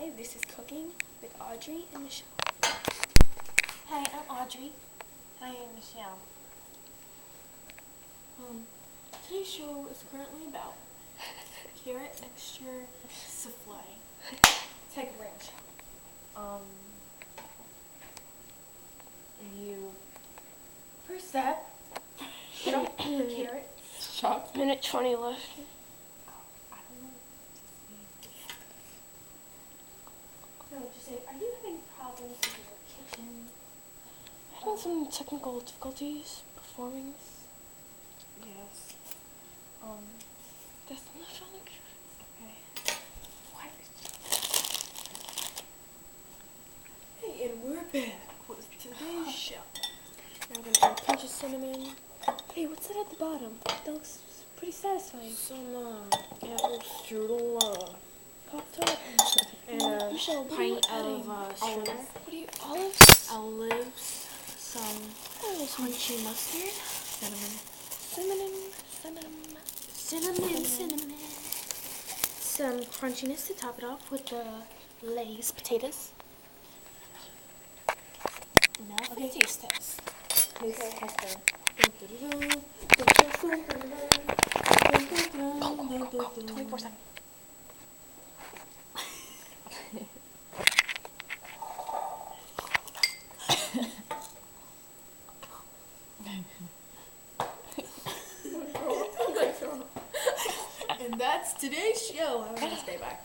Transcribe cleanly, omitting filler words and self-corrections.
Hi, this is Cooking with Audrey and Michelle. Hi, I'm Audrey. Hi, I'm Michelle. Today's show is currently about carrot mixture souffle. Take a wrench. You first step, chop the carrots. Shop. Minute 20 left. I don't know. No, just say, are you having problems with your kitchen? Having some technical difficulties performing this. Yes. That's not sounding good. Okay. What? Hey, and we're back with today's show. Now we're gonna add a pinch of cinnamon. Hey, what's that at the bottom? That looks pretty satisfying. Some apple strudel, Pop-Tart. and Michelle, a what are you pint adding? of sugar, What are you, olives? olives, some Oh, some crunchy mustard, cinnamon, some crunchiness to top it off with the Lay's potatoes. Now for the taste test. Taste tester. Go. 24 seconds. And that's today's show. Have a nice day. Bye.